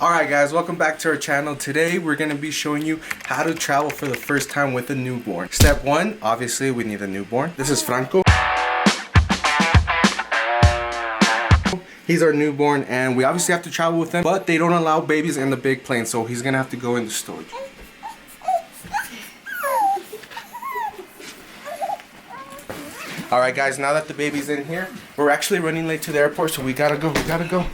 Alright guys, welcome back to our channel. Today we're going to be showing you how to travel for the first time with a newborn. Step 1, obviously we need a newborn. This is Franco. He's our newborn and we obviously have to travel with him, but they don't allow babies in the big plane, so he's going to have to go in the storage. Alright guys, now that the baby's in here, we're actually running late to the airport, so we gotta go.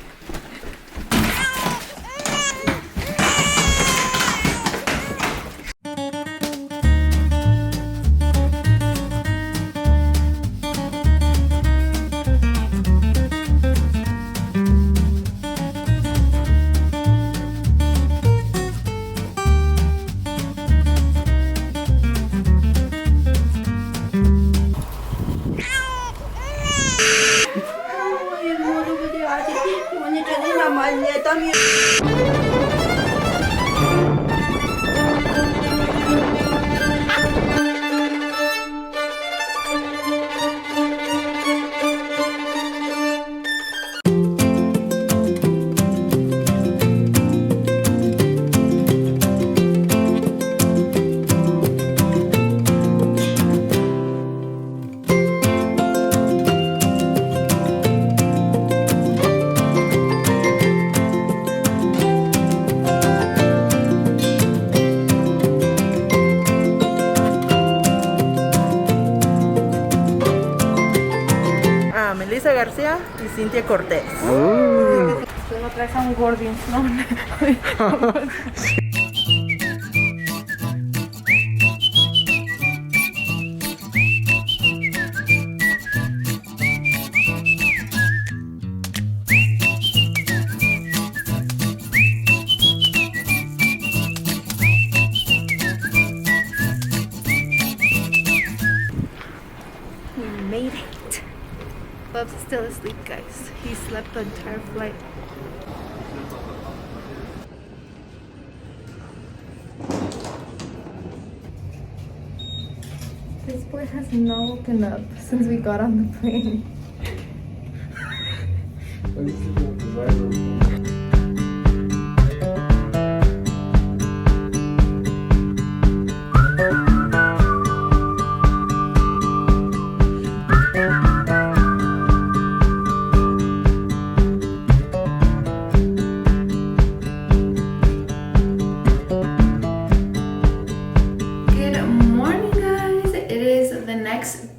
Melissa García y Cintia Cortés. Tú no traes a un gordín, ¿no? We made it. Bub's still asleep, guys. He slept the entire flight. This boy has not woken up since we got on the plane.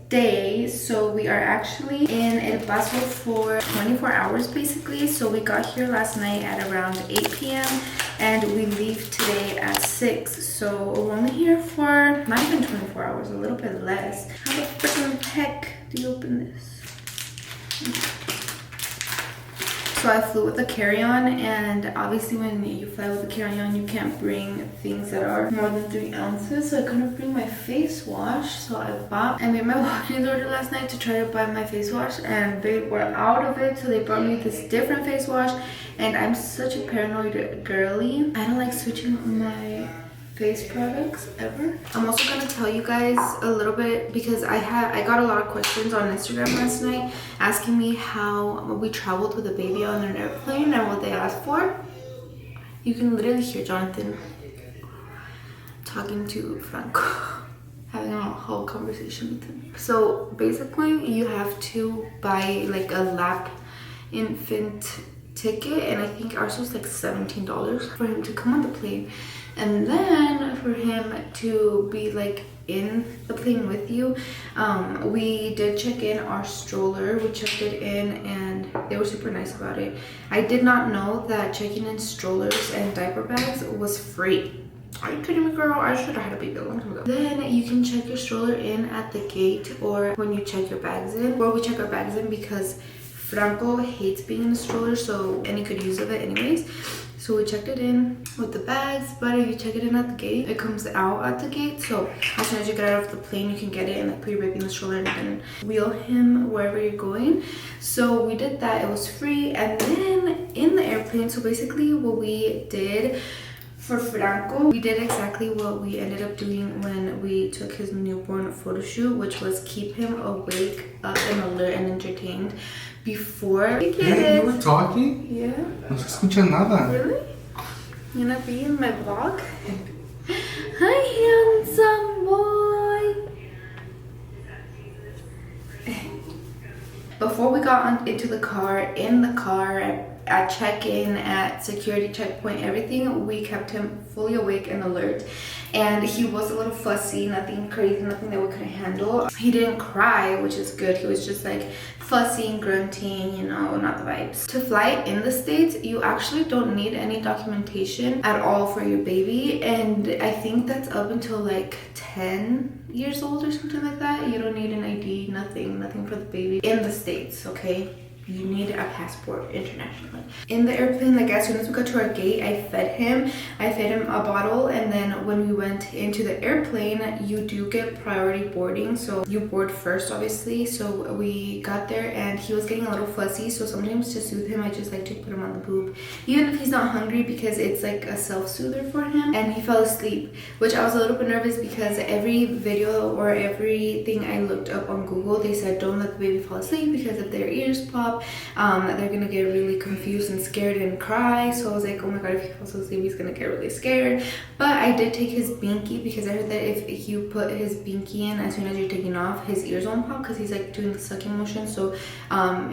Day, so we are actually in El Paso for 24 hours basically. So we got here last night at around 8 p.m. and we leave today at 6, so we're only here for not even 24 hours, a little bit less. How the freaking heck do you open this? So I flew with a carry-on, and obviously when you fly with a carry-on you can't bring things that are more than 3 ounces, so I couldn't bring my face wash. So I made my walk-in order last night to try to buy my face wash, and they were out of it, so they brought me this different face wash. And I'm such a paranoid girly, I don't like switching my face products ever. I'm also gonna tell you guys a little bit because I got a lot of questions on Instagram last night asking me how we traveled with a baby on an airplane and what they asked for. You can literally hear Jonathan talking to Franco, having a whole conversation with him. So basically you have to buy like a lap infant ticket, and I think ours was like $17 for him to come on the plane. And then for him to be like in the plane with you, we did check in our stroller. We checked it in and they were super nice about it. I did not know that checking in strollers and diaper bags was free. Are you kidding me, girl? I should have had a baby a long time ago. Then you can check your stroller in at the gate or when you check your bags in. Well, we check our bags in because Franco hates being in the stroller, and he could use of it anyways. So we checked it in with the bags, but if you check it in at the gate, it comes out at the gate. So as soon as you get out of the plane, you can get it and like put your baby in the stroller and then wheel him wherever you're going. So we did that, it was free. And then in the airplane, so basically what we did for Franco, we did exactly what we ended up doing when we took his newborn photo shoot, which was keep him awake, up and alert and entertained before. Hey, you were talking? Yeah. No se escucha nada. Really? You wanna be in my vlog? Hi, handsome boy. Before we got into the car, at check-in, at security checkpoint, everything, we kept him fully awake and alert. And he was a little fussy, nothing crazy, nothing that we couldn't handle. He didn't cry, which is good. He was just like fussy and grunting, you know, not the vibes. To fly in the States, you actually don't need any documentation at all for your baby. And I think that's up until like 10 years old or something like that. You don't need an ID, nothing for the baby in the States, okay? You need a passport internationally. In the airplane, like as soon as we got to our gate, I fed him a bottle, and then when we went into the airplane, you do get priority boarding, so you board first obviously. So we got there and he was getting a little fussy, so sometimes to soothe him I just like to put him on the boob, even if he's not hungry, because it's like a self-soother for him. And he fell asleep, which I was a little bit nervous because every video or everything I looked up on Google, they said don't let the baby fall asleep because if their ears pop, they're gonna get really confused and scared and cry. So I was like, oh my god, if he falls asleep he's gonna get really scared. But I did take his binky because I heard that if you put his binky in as soon as you're taking off, his ears won't pop because he's like doing the sucking motion. So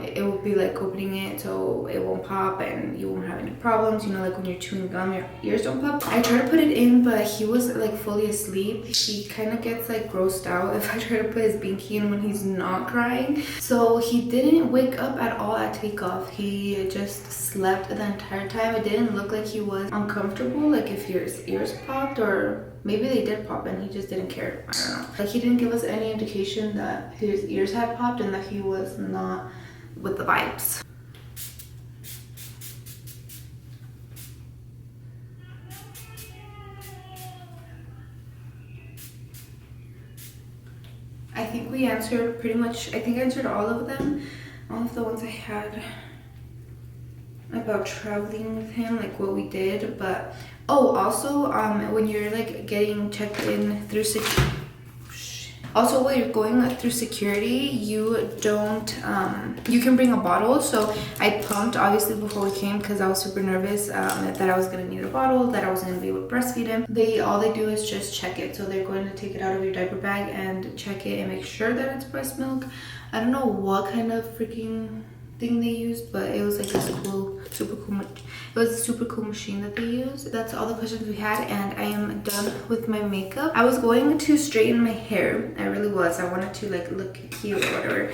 it will be like opening it so it won't pop and you won't have any problems, you know, like when you're chewing gum your ears don't pop. I tried to put it in, but he was like fully asleep. He kind of gets like grossed out if I try to put his binky in when he's not crying. So he didn't wake up at all at takeoff. He just slept the entire time. It didn't look like he was uncomfortable, like if his ears popped, or maybe they did pop and he just didn't care. I don't know. Like he didn't give us any indication that his ears had popped and that he was not with the vibes. I think we answered pretty much, I think I answered all of them. All of the ones I had about traveling with him, like what we did. But oh, also when you're like getting checked in through security, also when you're going through security, you don't you can bring a bottle. So I pumped obviously before we came because I was super nervous that I was gonna need a bottle, that I was gonna be able to breastfeed him. All they do is just check it. So they're going to take it out of your diaper bag and check it and make sure that it's breast milk. I don't know what kind of freaking thing they used, but it was like this cool, super cool. It was a super cool machine that they used. That's all the questions we had, and I am done with my makeup. I was going to straighten my hair. I really was. I wanted to like look cute or whatever.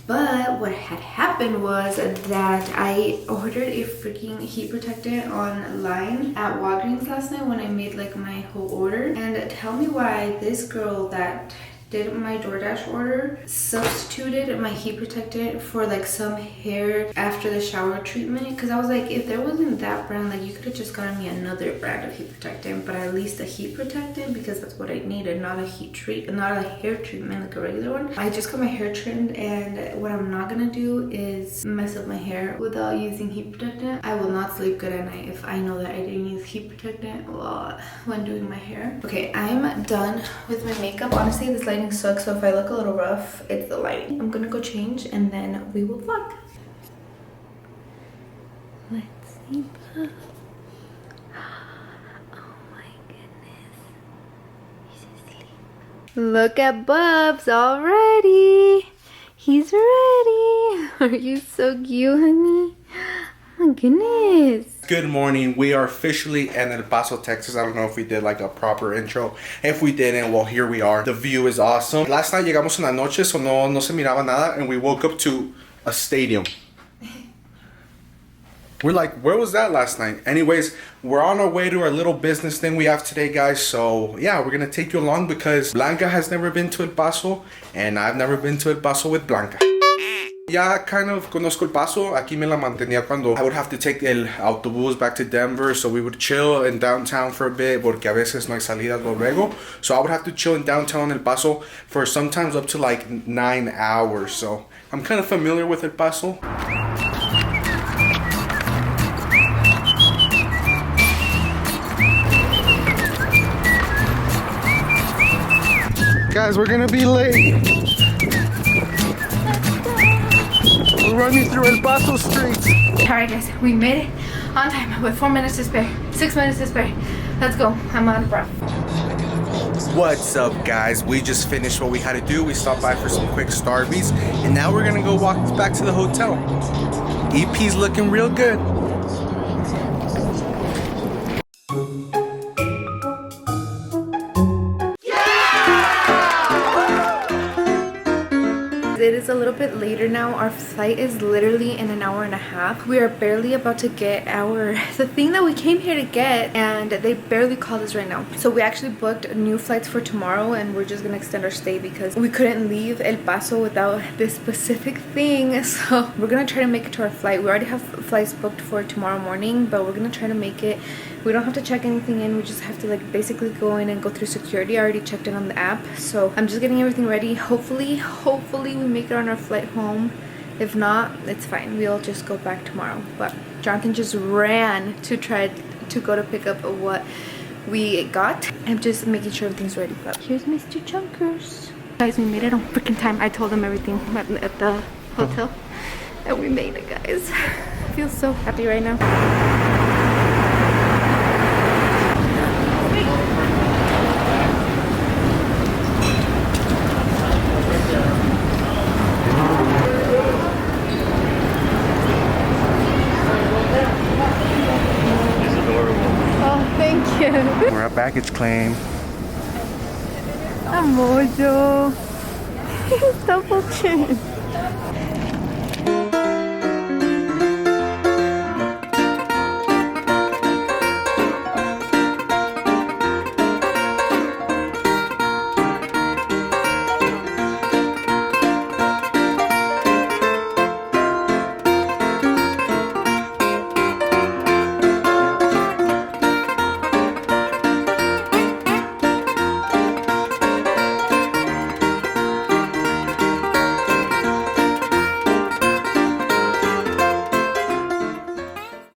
But what had happened was that I ordered a freaking heat protectant online at Walgreens last night when I made like my whole order. And tell me why this girl that did my DoorDash order substituted my heat protectant for like some hair after the shower treatment, because I was like, if there wasn't that brand, like you could have just gotten me another brand of heat protectant, but at least a heat protectant, because that's what I needed, not a hair treatment like a regular one. I just got my hair trimmed, and what I'm not gonna do is mess up my hair without using heat protectant. I will not sleep good at night if I know that I didn't use heat protectant when doing my hair. Okay, I'm done with my makeup. Honestly, this lighting sucks, so if I look a little rough, it's the lighting. I'm gonna go change and then we will vlog. Let's see. Oh my goodness, he's asleep. Look at Bubs already. He's ready. Are you so cute, honey? Oh my goodness. Good morning. We are officially in El Paso, Texas. I don't know if we did like a proper intro. If we didn't, well, here we are. The view is awesome. Last night llegamos en la noche, so no se miraba nada, and we woke up to a stadium. We're like, where was that last night? Anyways, we're on our way to our little business thing we have today, guys. So yeah, we're gonna take you along because Blanca has never been to El Paso, and I've never been to El Paso with Blanca. Ya kind of conozco El Paso. Aquí me la mantenía cuando I would have to take el autobús back to Denver. So we would chill in downtown for a bit porque a veces no hay salidas luego. So I would have to chill in downtown El Paso for sometimes up to like 9 hours. So I'm kind of familiar with El Paso. Guys, we're gonna be late. We're running through El Paso streets. Alright guys, we made it On time with 4 minutes to spare. 6 minutes to spare. Let's go. I'm out of breath. What's up, guys? We just finished what we had to do. We stopped by for some quick Starbies, and now we're gonna go walk back to the hotel. EP's looking real good. It is a little bit later now. Our flight is literally in an hour and a half. We are barely about to get the thing that we came here to get, and they barely called us right now. So we actually booked new flights for tomorrow, and we're just gonna extend our stay because we couldn't leave El Paso without this specific thing. So we're gonna try to make it to our flight. We already have flights booked for tomorrow morning, but we're gonna try to make it. We don't have to check anything in. We just have to like basically go in and go through security. I already checked in on the app, so I'm just getting everything ready. Hopefully we make it on our flight home. If not, it's fine. We'll just go back tomorrow. But Jonathan just ran to try to go to pick up what we got. I'm just making sure everything's ready. But here's Mr. Chunkers. Guys, we made it on freaking time. I told them everything at the hotel, and we made it, guys. I feel so happy right now. We're at baggage claim. Amojo. Double chin.